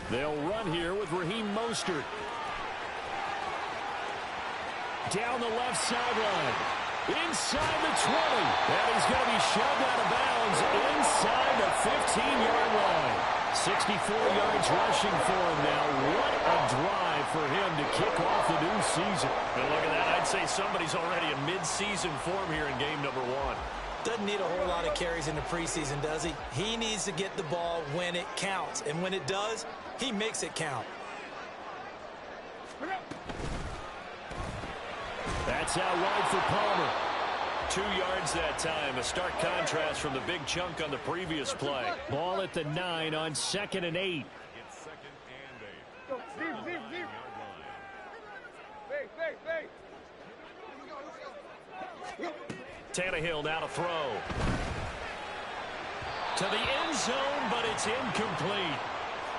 They'll run here with Raheem Mostert. Down the left sideline. Inside the 20. And he's going to be shoved out of bounds inside the 15-yard line. 64 yards rushing for him now. What a drive for him to kick off the new season. And look at that. I'd say somebody's already in mid-season form here in game number 1. Doesn't need a whole lot of carries in the preseason, does he? He needs to get the ball when it counts. And when it does, he makes it count. That's out wide for Palmer. 2 yards that time. A stark contrast from the big chunk on the previous play. Ball at the 9 on 2nd and 8. Tannehill now to throw. To the end zone, but it's incomplete.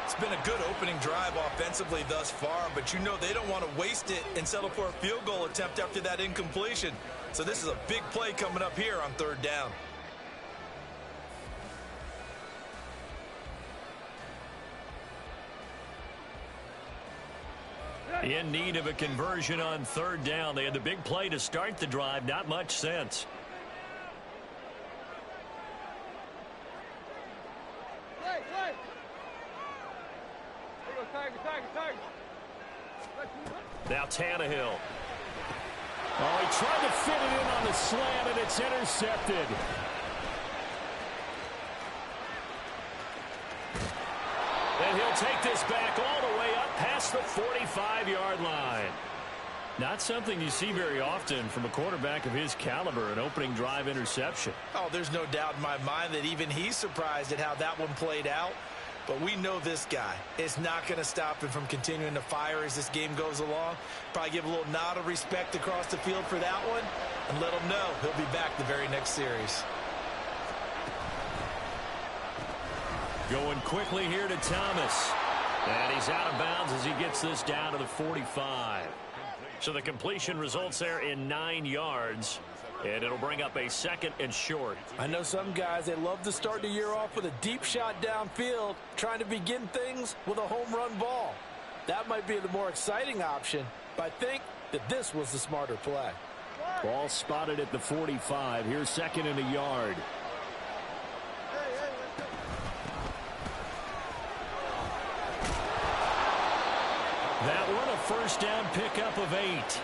It's been a good opening drive offensively thus far, but you know they don't want to waste it and settle for a field goal attempt after that incompletion. So this is a big play coming up here on 3rd down. In need of a conversion on 3rd down. They had the big play to start the drive. Not much sense. Now Tannehill. Oh, he tried to fit it in on the slant, and it's intercepted. And he'll take this back all the way up past the 45-yard line. Not something you see very often from a quarterback of his caliber, an opening drive interception. Oh, there's no doubt in my mind that even he's surprised at how that one played out. But we know this guy is not going to stop him from continuing to fire as this game goes along. Probably give a little nod of respect across the field for that one and let him know he'll be back the very next series. Going quickly here to Thomas. And he's out of bounds as he gets this down to the 45. So the completion results there in 9 yards. And it'll bring up a 2nd and short. I know some guys, they love to start the year off with a deep shot downfield, trying to begin things with a home run ball. That might be the more exciting option, but I think that this was the smarter play. Ball spotted at the 45. Here's 2nd and a yard. That one a 1st down pickup of 8.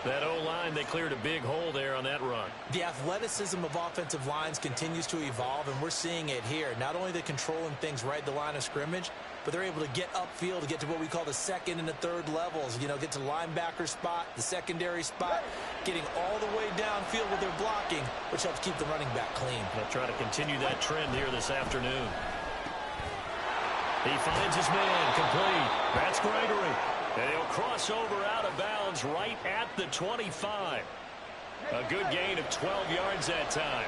That O-line, they cleared a big hole there on that run. The athleticism of offensive lines continues to evolve, and we're seeing it here. Not only they're controlling things right at the line of scrimmage, but they're able to get upfield to get to what we call the 2nd and the 3rd levels. You know, get to the linebacker spot, the secondary spot, getting all the way downfield with their blocking, which helps keep the running back clean. They'll try to continue that trend here this afternoon. He finds his man, complete. That's Gregory. And he'll cross over out of bounds right at the 25. A good gain of 12 yards that time.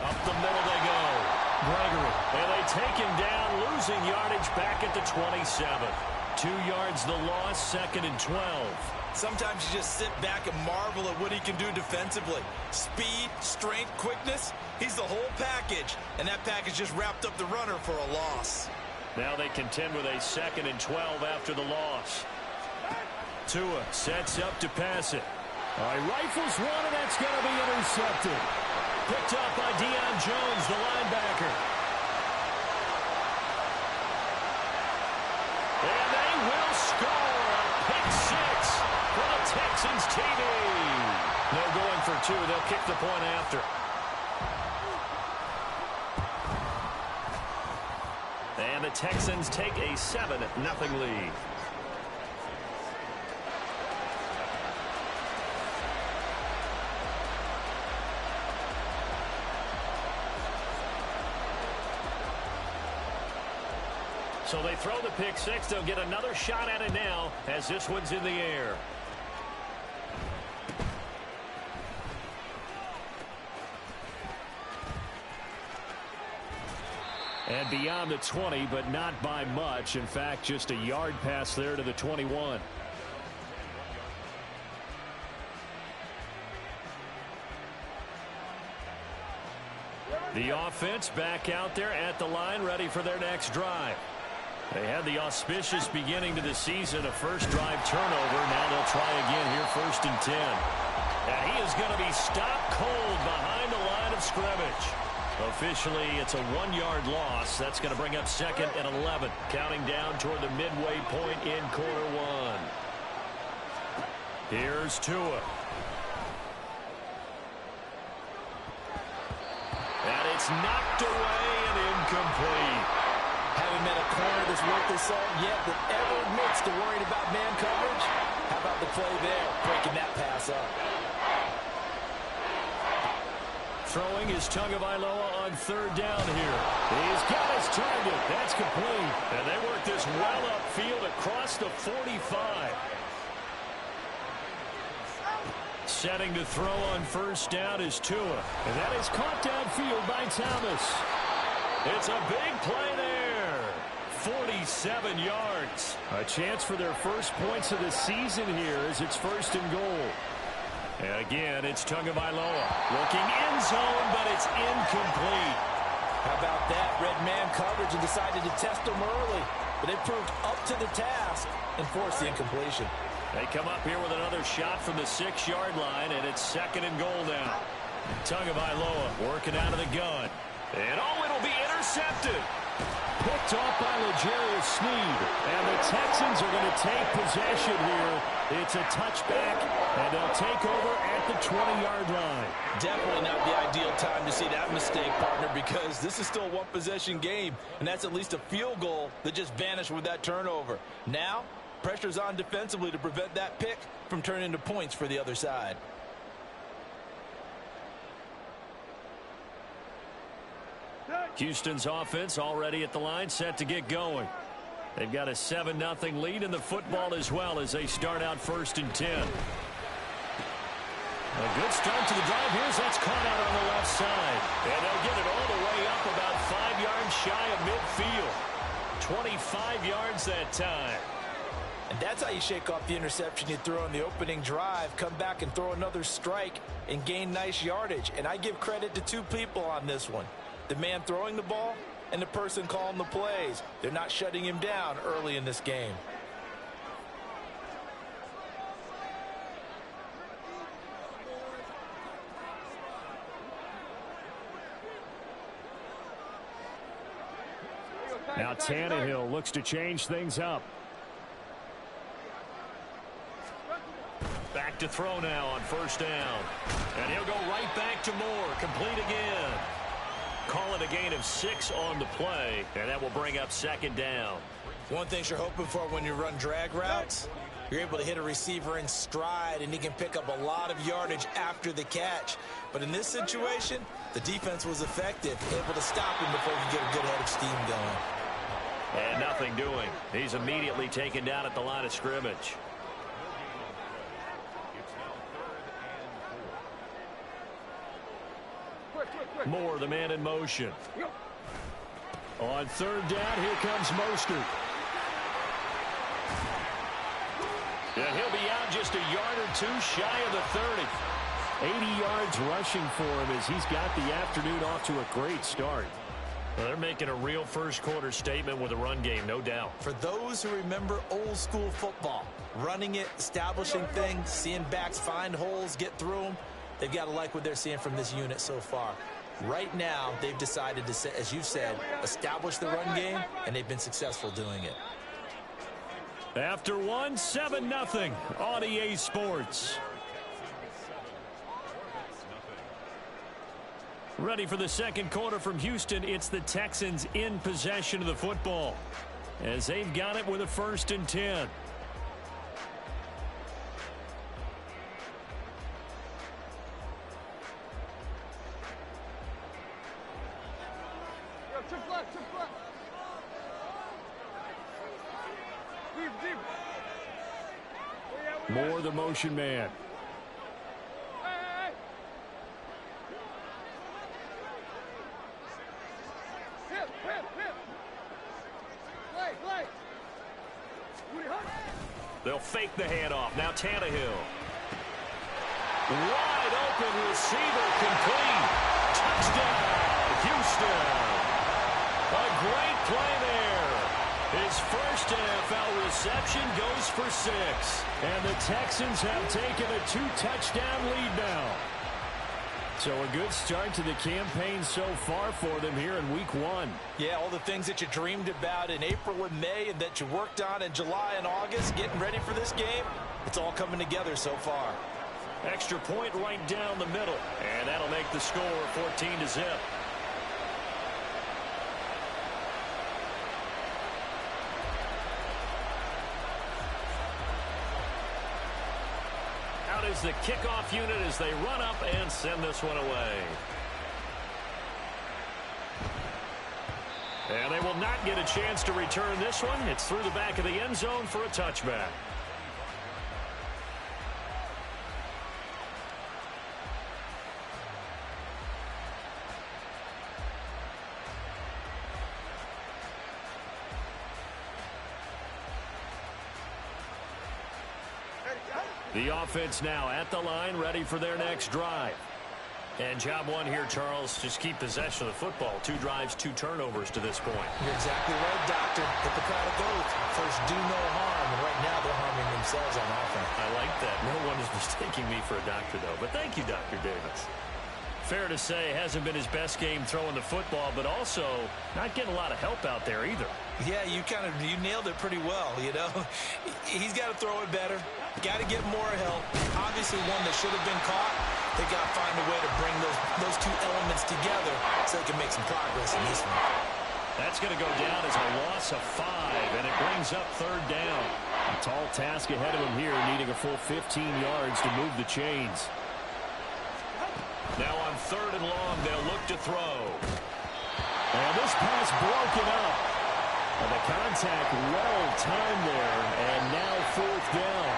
Up the middle they go. Gregory. And they take him down, losing yardage back at the 27. 2 yards the loss, 2nd and 12. Sometimes you just sit back and marvel at what he can do defensively. Speed, strength, quickness. He's the whole package. And that package just wrapped up the runner for a loss. Now they contend with a 2nd and 12 after the loss. Tua sets up to pass it. All right, rifles one, and that's going to be intercepted. Picked up by Deion Jones, the linebacker. And they will score a pick 6 for the Texans TV. No going for 2. They'll kick the point after. And the Texans take a 7-0 lead. So they throw the pick 6. They'll get another shot at it now as this one's in the air. And beyond the 20, but not by much. In fact, just a yard pass there to the 21. The offense back out there at the line, ready for their next drive. They had the auspicious beginning to the season, a first drive turnover. Now they'll try again here, 1st and 10. And he is going to be stopped cold behind the line of scrimmage. Officially, it's a 1-yard loss. That's going to bring up 2nd and 11, counting down toward the midway point in quarter one. Here's Tua. And it's knocked away and incomplete. Haven't met a corner that's worth the salt yet that ever admits to worrying about man coverage. How about the play there, breaking that pass up? Throwing is Tagovailoa on 3rd down here. He's got his target. That's complete. And they work this well upfield across the 45. Setting to throw on 1st down is Tua. And that is caught downfield by Thomas. It's a big play there. 47 yards. A chance for their first points of the season here as it's 1st and goal. And again, it's Tagovailoa looking end zone, but it's incomplete. How about that? Red man coverage and decided to test them early. But they proved up to the task and forced the incompletion. They come up here with another shot from the 6-yard line, and it's 2nd and goal now. Tagovailoa working out of the gun. And it'll be intercepted. Picked off by L'Jarius Sneed. And the Texans are going to take possession here. It's a touchback, and they'll take over at the 20-yard line. Definitely not the ideal time to see that mistake, partner, because this is still a one-possession game, and that's at least a field goal that just vanished with that turnover. Now, pressure's on defensively to prevent that pick from turning into points for the other side. Houston's offense already at the line, set to get going. They've got a 7-0 lead in the football as well as they start out 1st and 10. A good start to the drive here as that's caught out on the left side. And they'll get it all the way up about 5 yards shy of midfield. 25 yards that time. And that's how you shake off the interception you throw in the opening drive, come back and throw another strike and gain nice yardage. And I give credit to 2 people on this one. The man throwing the ball and the person calling the plays. They're not shutting him down early in this game. Now Tannehill looks to change things up. Back to throw now on 1st down. And he'll go right back to Moore. Complete again. Call it a gain of 6 on the play, and that will bring up 2nd down. One thing you're hoping for when you run drag routes, you're able to hit a receiver in stride, and he can pick up a lot of yardage after the catch. But in this situation, the defense was effective, able to stop him before he could get a good head of steam going. And nothing doing. He's immediately taken down at the line of scrimmage. Moore, the man in motion. On 3rd down, here comes Mostert. And he'll be out just a yard or 2 shy of the 30. 80 yards rushing for him as he's got the afternoon off to a great start. Well, they're making a real first-quarter statement with a run game, no doubt. For those who remember old-school football, running it, establishing things, seeing backs find holes, get through them, they've got to like what they're seeing from this unit so far. Right now, they've decided to, as you said, establish the run game, and they've been successful doing it. After 7-0 on EA Sports. Ready for the 2nd quarter from Houston. It's the Texans in possession of the football as they've got it with a 1st and 10. Moore, the motion man. They'll fake the handoff. Now Tannehill. Wide open receiver complete. Touchdown, touchdown. A great play there. His first NFL reception goes for 6. And the Texans have taken a 2-touchdown lead now. So a good start to the campaign so far for them here in week 1. Yeah, all the things that you dreamed about in April and May and that you worked on in July and August, getting ready for this game, it's all coming together so far. Extra point right down the middle. And that'll make the score 14-0. Out is the kickoff unit as they run up and send this one away. And they will not get a chance to return this one. It's through the back of the end zone for a touchback. The offense now at the line, ready for their next drive. And job one here, Charles, just keep possession of the football. 2 drives, 2 turnovers to this point. You're exactly right, Doctor. Hippocratic oath. First, do no harm. And right now, they're harming themselves on offense. I like that. No one is mistaking me for a doctor, though. But thank you, Dr. Davis. Fair to say, hasn't been his best game throwing the football, but also not getting a lot of help out there either. Yeah, you nailed it pretty well, you know. He's got to throw it better. Got to get more help. Obviously, one that should have been caught. They got to find a way to bring those 2 elements together so they can make some progress in this one. That's going to go down as a loss of 5, and it brings up 3rd down. A tall task ahead of him here, needing a full 15 yards to move the chains. Now on 3rd and long, they'll look to throw. And this pass broken up. And the contact well timed there, and now 4th down.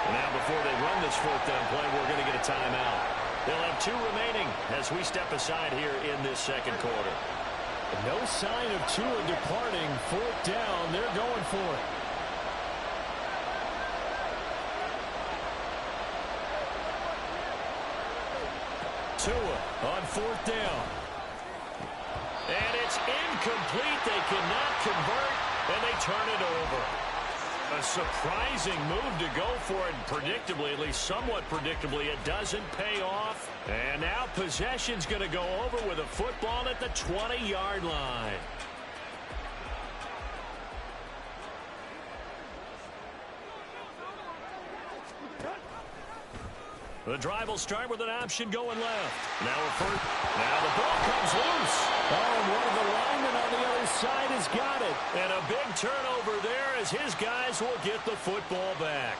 And now before they run this 4th down play, we're going to get a timeout. They'll have 2 remaining as we step aside here in this 2nd quarter. No sign of Tua departing. 4th down, they're going for it. Tua on 4th down. And it's incomplete. They cannot convert, and they turn it over. A surprising move to go for it. Predictably, at least somewhat predictably, it doesn't pay off. And now possession's going to go over with a football at the 20-yard line. The drive will start with an option going left. Now the ball comes loose. Oh, and one of the linemen on the other side has got it. And a big turnover there as his guys will get the football back.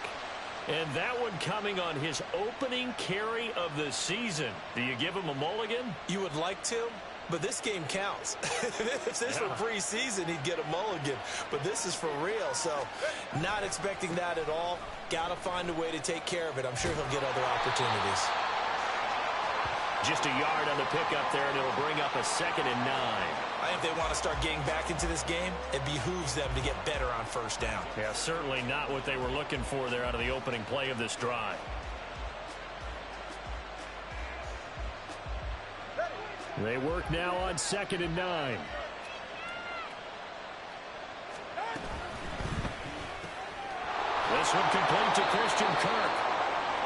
And that one coming on his opening carry of the season. Do you give him a mulligan? You would like to, but this game counts. If this were preseason, he'd get a mulligan. But this is for real, so not expecting that at all. Got to find a way to take care of it. I'm sure he'll get other opportunities. Just a yard on the pickup there, and it'll bring up a 2nd and 9. I think they want to start getting back into this game. It behooves them to get better on 1st down. Yeah, certainly not what they were looking for there out of the opening play of this drive. They work now on 2nd and 9. This one complete to Christian Kirk.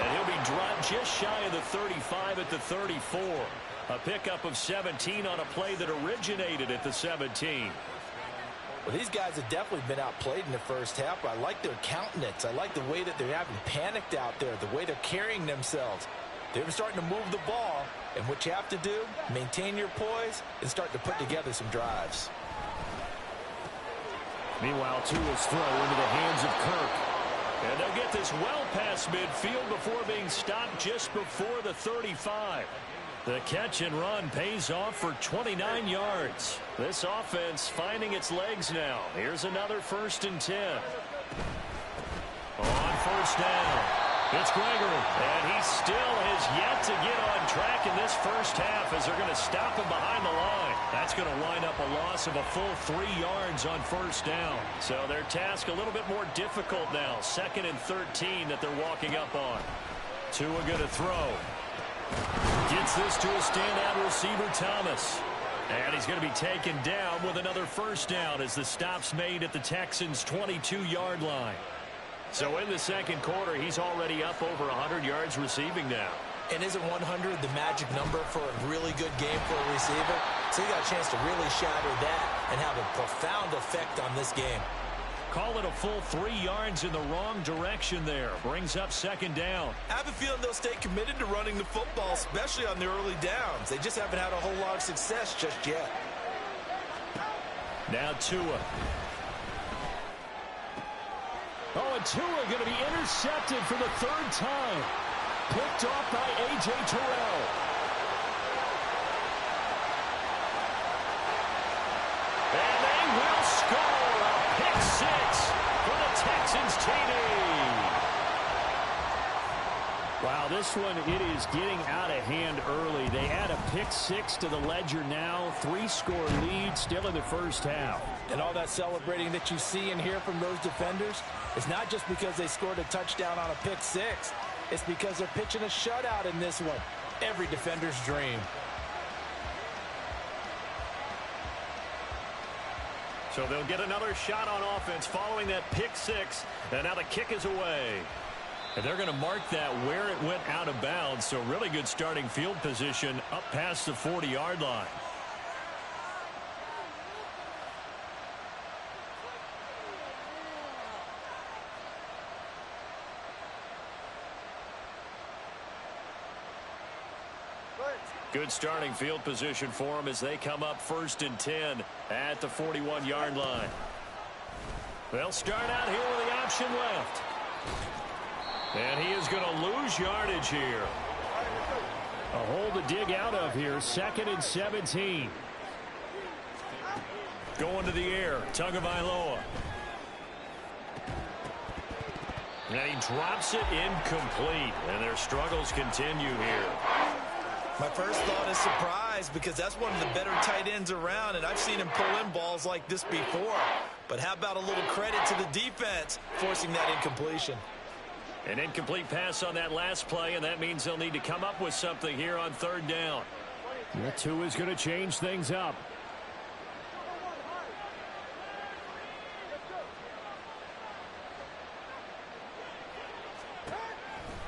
And he'll be dropped just shy of the 35 at the 34. A pickup of 17 on a play that originated at the 17. Well, these guys have definitely been outplayed in the 1st half. I like their countenance. I like the way that they're having panicked out there, the way they're carrying themselves. They're starting to move the ball, and what you have to do, maintain your poise and start to put together some drives. Meanwhile, Tua's throw into the hands of Kirk. And they'll get this well past midfield before being stopped just before the 35. The catch and run pays off for 29 yards. This offense finding its legs now. Here's another 1st and 10. On 1st down, it's Gregory. And he still has yet to get on track in this 1st half as they're going to stop him behind the line. That's going to wind up a loss of a full 3 yards on 1st down. So their task a little bit more difficult now. 2nd and 13 that they're walking up on. Tua going to throw. Gets this to a standout receiver, Thomas. And he's going to be taken down with another first down as the stop's made at the Texans' 22-yard line. So in the second quarter, he's already up over 100 yards receiving now. And isn't 100 the magic number for a really good game for a receiver? So you got a chance to really shatter that and have a profound effect on this game. Call it a full 3 yards in the wrong direction there. Brings up second down. I have a feeling they'll stay committed to running the football, especially on the early downs. They just haven't had a whole lot of success just yet. Now Tua. Oh, and Tua going to be intercepted for the third time. Picked off by A.J. Terrell. And they will score a pick six for the Texans TD. Wow, this one, it is getting out of hand early. They add a pick six to the ledger now. 3-score lead still in the first half. And all that celebrating that you see and hear from those defenders is not just because they scored a touchdown on a pick six. It's because they're pitching a shutout in this one. Every defender's dream. So they'll get another shot on offense following that pick six. And now the kick is away. And they're going to mark that where it went out of bounds. So really good starting field position up past the 40-yard line. Good starting field position for them as they come up 1st and 10 at the 41-yard line. They'll start out here with the option left. And he is going to lose yardage here. A hole to dig out of here. 2nd and 17. Going to the air. Tagovailoa. And he drops it incomplete. And their struggles continue here. My first thought is surprise because that's one of the better tight ends around, and I've seen him pull in balls like this before. But how about a little credit to the defense forcing that incompletion? An incomplete pass on that last play, and that means they'll need to come up with something here on 3rd down. That Tua is going to change things up.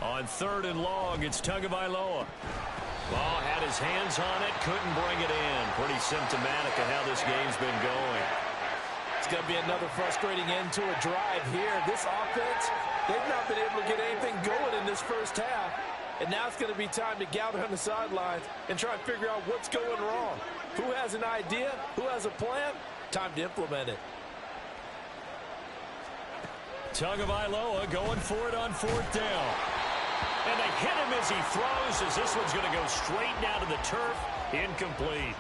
On 3rd and long, it's Tagovailoa. Ball had his hands on it, couldn't bring it in. Pretty symptomatic of how this game's been going. It's going to be another frustrating end to a drive here. This offense, they've not been able to get anything going in this first half. And now it's going to be time to gather on the sidelines and try and figure out what's going wrong. Who has an idea? Who has a plan? Time to implement it. Tagovailoa going for it on 4th down. And they hit him as he throws, as this one's going to go straight down to the turf. Incomplete.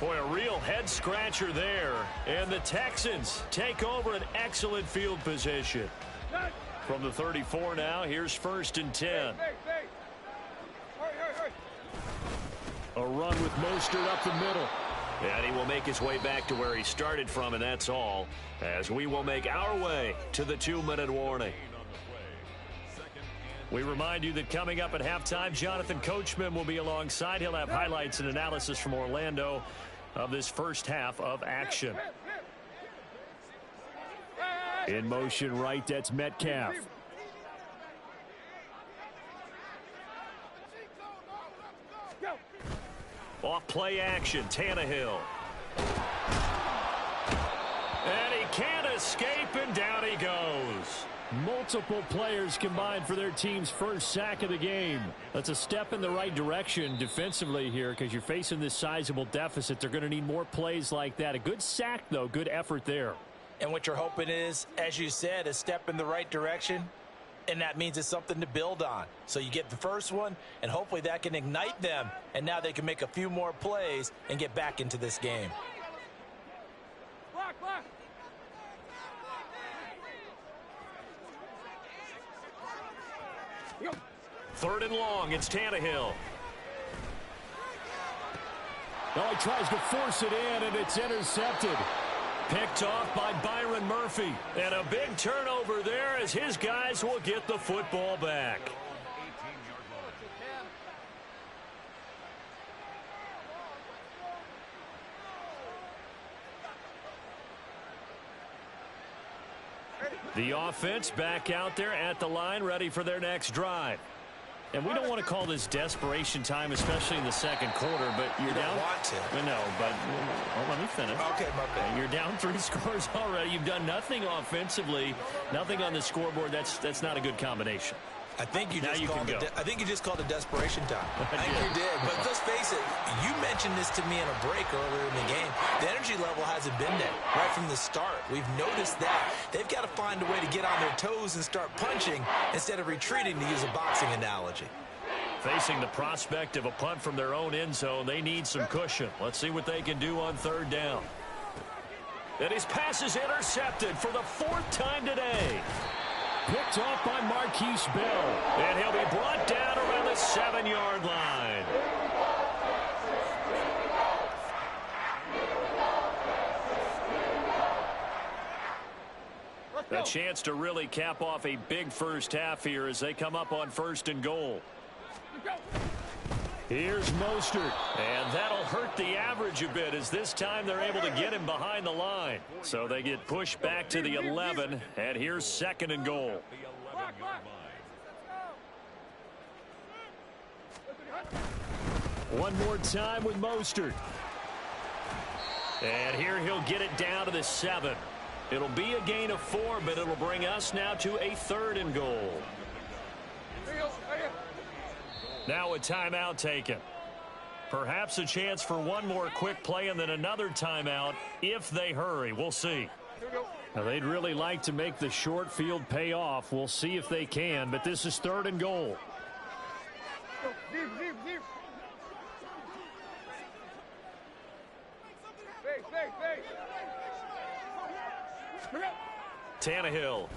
Boy, a real head-scratcher there. And the Texans take over an excellent field position. From the 34 now, here's 1st and 10. A run with Mostert up the middle. And he will make his way back to where he started from, and that's all. As we will make our way to the 2-minute warning. We remind you that coming up at halftime, Jonathan Coachman will be alongside. He'll have highlights and analysis from Orlando of this first half of action. In motion right, that's Metcalf. Off play action, Tannehill. And he can't escape, and down he goes. Multiple players combined for their team's first sack of the game. That's a step in the right direction defensively here because you're facing this sizable deficit. They're going to need more plays like that. A good sack, though. Good effort there. And what you're hoping is, as you said, a step in the right direction, and that means it's something to build on. So you get the first one, and hopefully that can ignite them, and now they can make a few more plays and get back into this game. Block, block. 3rd and long, it's Tannehill. Oh, he tries to force it in, and it's intercepted. Picked off by Byron Murphy. And a big turnover there as his guys will get the football back. The offense back out there at the line, ready for their next drive. And we don't want to call this desperation time, especially in the second quarter, but you're down. Don't want to. No, but let me finish. Okay, my bad. You're down 3 scores already. You've done nothing offensively, nothing on the scoreboard. That's not a good combination. I think you just called it desperation time. I think you did. But let's face it, you mentioned this to me in a break earlier in the game. The energy level hasn't been there right from the start. We've noticed that. They've got to find a way to get on their toes and start punching instead of retreating, to use a boxing analogy. Facing the prospect of a punt from their own end zone, they need some cushion. Let's see what they can do on third down. And his pass is intercepted for the 4th time today. Picked off by Marquise Bell. And he'll be brought down around the 7-yard line. A chance to really cap off a big first half here as they come up on 1st and goal. Here's Mostert. And that'll hurt the average a bit, as this time they're able to get him behind the line. So they get pushed back to the 11, and here's 2nd and goal. One more time with Mostert. And here he'll get it down to the 7. It'll be a gain of 4, but it'll bring us now to a 3rd and goal. Now a timeout taken. Perhaps a chance for one more quick play and then another timeout if they hurry. We'll see. Now, they'd really like to make the short field pay off. We'll see if they can, but this is 3rd and goal. Tannehill.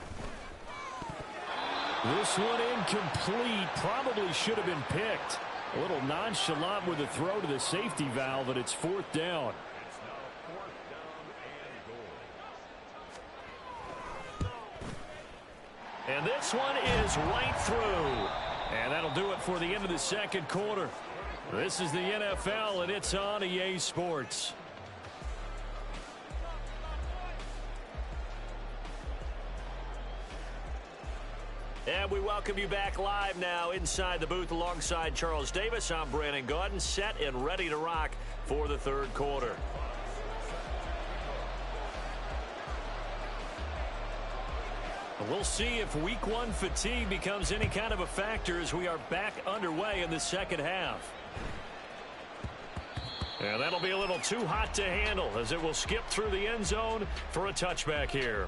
This one incomplete. Probably should have been picked. A little nonchalant with a throw to the safety valve, and it's 4th down. And this one is right through. And that'll do it for the end of the second quarter. This is the NFL, and it's on EA Sports. And we welcome you back live now inside the booth alongside Charles Davis. I'm Brandon Gaudin, set and ready to rock for the third quarter. We'll see if week 1 fatigue becomes any kind of a factor as we are back underway in the second half. And that'll be a little too hot to handle as it will skip through the end zone for a touchback here.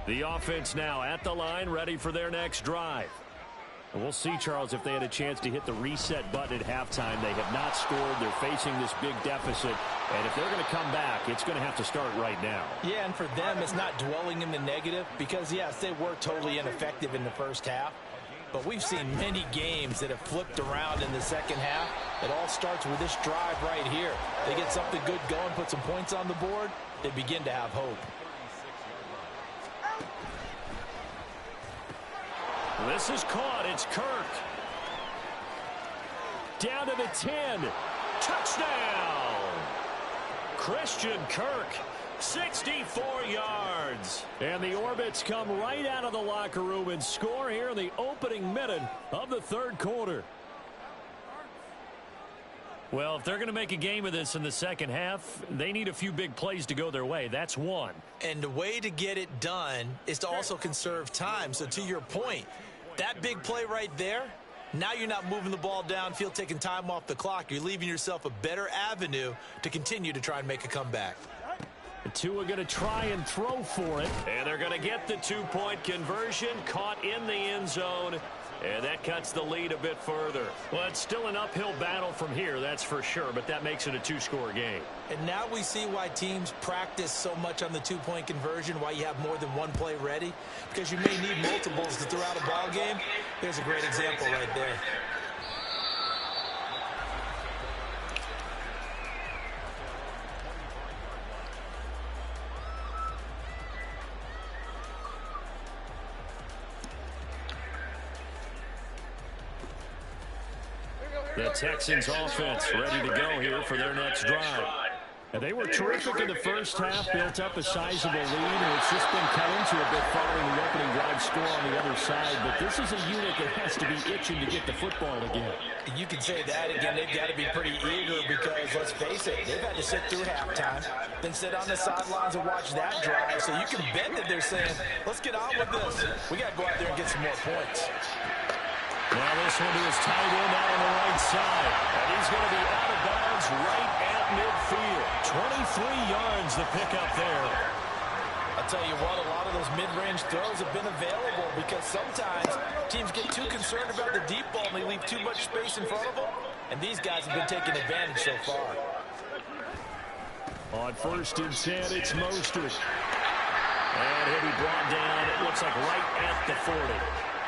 The offense now at the line, ready for their next drive. And we'll see, Charles, if they had a chance to hit the reset button at halftime. They have not scored. They're facing this big deficit. And if they're going to come back, it's going to have to start right now. Yeah, and for them, it's not dwelling in the negative because, yes, they were totally ineffective in the first half. But we've seen many games that have flipped around in the second half. It all starts with this drive right here. They get something good going, put some points on the board, they begin to have hope. This is caught. It's Kirk. Down to the 10. Touchdown! Christian Kirk, 64 yards. And the Orbits come right out of the locker room and score here in the opening minute of the third quarter. Well, if they're going to make a game of this in the second half, they need a few big plays to go their way. That's one. And the way to get it done is to also conserve time. So to your point, that big play right there, now you're not moving the ball downfield, taking time off the clock. You're leaving yourself a better avenue to continue to try and make a comeback. The two are going to try and throw for it. And they're going to get the two-point conversion, caught in the end zone. And that cuts the lead a bit further. Well, it's still an uphill battle from here, that's for sure, but that makes it a two-score game. And now we see why teams practice so much on the two-point conversion, why you have more than one play ready, because you may need multiples to throw out a ball game. There's a great example right there. The Texans offense ready to go here for their next drive. And they were terrific in the first half, built up a sizable lead, and it's just been cut into a bit following the opening drive score on the other side. But this is a unit that has to be itching to get the football again. You can say that again. They've got to be pretty eager because, let's face it, they've had to sit through halftime, then sit on the sidelines and watch that drive. So you can bet that they're saying, let's get on with this. We got to go out there and get some more points. Now this one is tight end out on the right side. And he's going to be out of bounds right at midfield. 23 yards the pickup there. I'll tell you what, a lot of those mid-range throws have been available because sometimes teams get too concerned about the deep ball and they leave too much space in front of them. And these guys have been taking advantage so far. On 1st and 10, it's Mostert. And he'll be brought down, it looks like right at the 40.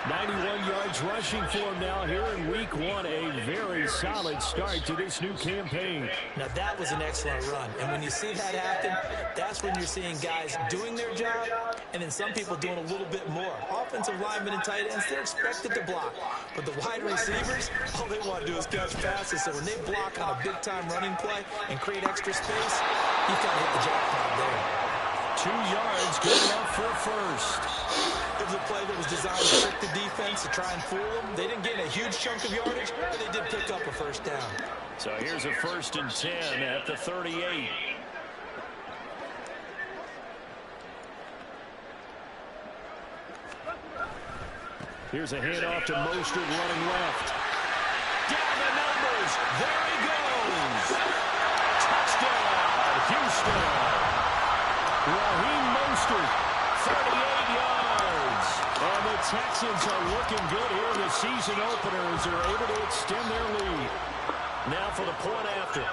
91 yards rushing for him now here in week 1. A very solid start to this new campaign. Now that was an excellent run. And when you see that happen, that's when you're seeing guys doing their job and then some people doing a little bit more. Offensive linemen and tight ends, they're expected to block. But the wide receivers, all they want to do is catch passes. So when they block on a big-time running play and create extra space, you've got to hit the jackpot there. 2 yards, good enough for a first. It was a play that was designed to trick the defense, to try and fool them. They didn't get a huge chunk of yardage, but they did pick up a first down. So here's a 1st and 10 at the 38. Here's a handoff to Mostert running left. Down the numbers. There he goes. Touchdown, Houston. Raheem Mostert, 38 yards. And the Texans are looking good here in the season openers. They're able to extend their lead. Now for the point after.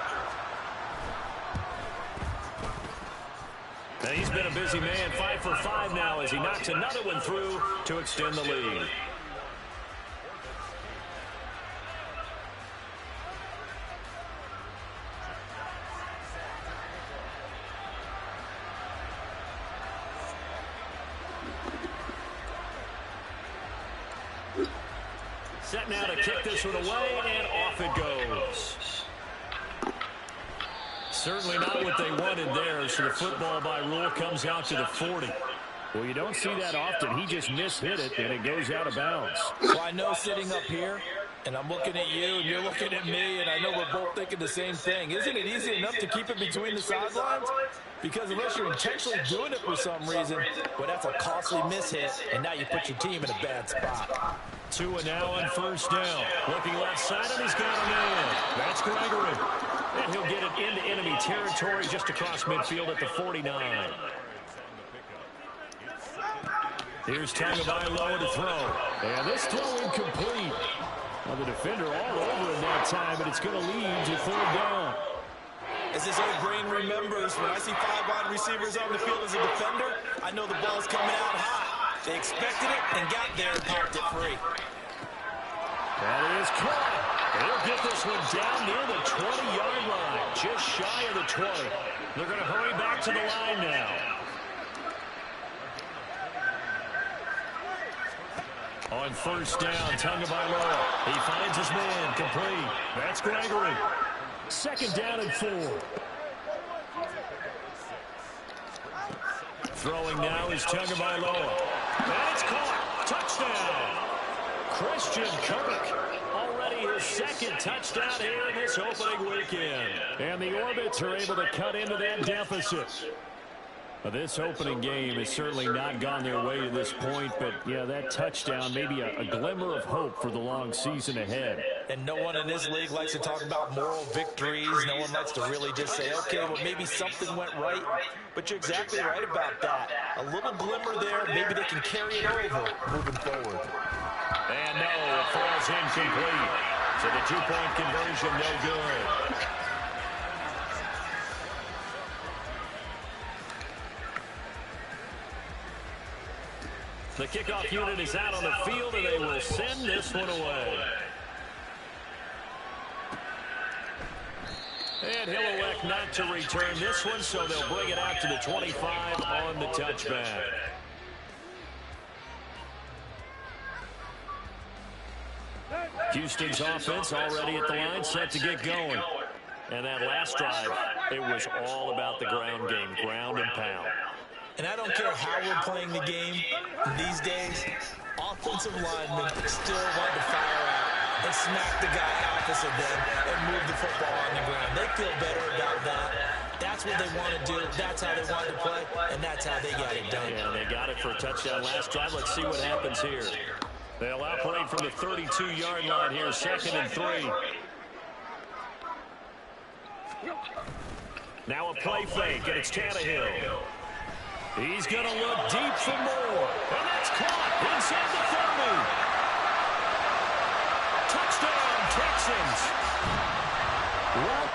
And he's been a busy man, 5 for 5 now as he knocks another one through to extend the lead. Set now to kick this one away, and off it goes. Certainly not what they wanted there, so the football by rule comes out to the 40. Well, you don't see that often. He just mishit it, and it goes out of bounds. Well, I know sitting up here, and I'm looking at you, and you're looking at me, and I know we're both thinking the same thing. Isn't it easy enough to keep it between the sidelines? Because unless you're intentionally doing it for some reason, well, that's a costly mishit, and now you put your team in a bad spot. 2 and now on 1st down. Looking left side, and he's got a man. That's Gregory. And he'll get it into enemy territory just across midfield at the 49. Here's Tagovailoa to throw. And this throw incomplete. Well, the defender all over him that time, but it's going to lead to 3rd down. As this old brain remembers, when I see 5 wide receivers on the field as a defender, I know the ball's coming out hot. They expected it and got there and popped it free. That is caught. They'll get this one down near the 20-yard line, just shy of the 20. They're going to hurry back to the line now. On 1st down, Tagovailoa. He finds his man, complete. That's Gregory. 2nd down and 4. Throwing now is Tagovailoa. And it's caught. Touchdown. Christian Kirk. Already his 2nd touchdown here in this opening weekend. And the Orbits are able to cut into that deficit. This opening game has certainly not gone their way to this point, but, yeah, that touchdown, maybe a glimmer of hope for the long season ahead. And no one in this league likes to talk about moral victories. No one likes to really just say, okay, well, maybe something went right. But you're exactly right about that. A little glimmer there, maybe they can carry it over moving forward. And no, it falls incomplete. So the 2-point conversion, no good. The kickoff unit is out on the field, and they will send this one away. And he'll elect not to return this one, so they'll bring it out to the 25 on the touchback. Houston's offense already at the line, set to get going. And that last drive, it was all about the ground game, ground and pound. And I don't care how we're playing the game these days, offensive linemen still want to fire out and smack the guy opposite them and move the football on the ground. They feel better about that. That's what they want to do. That's how they want to play, and that's how they got it done. Yeah, they got it for a touchdown last drive. Let's see what happens here. They'll operate from the 32-yard line here, 2nd and 3. Now a play fake, and it's Tannehill. He's going to look deep for more. And that's caught inside the 30. Touchdown, Texans. Well,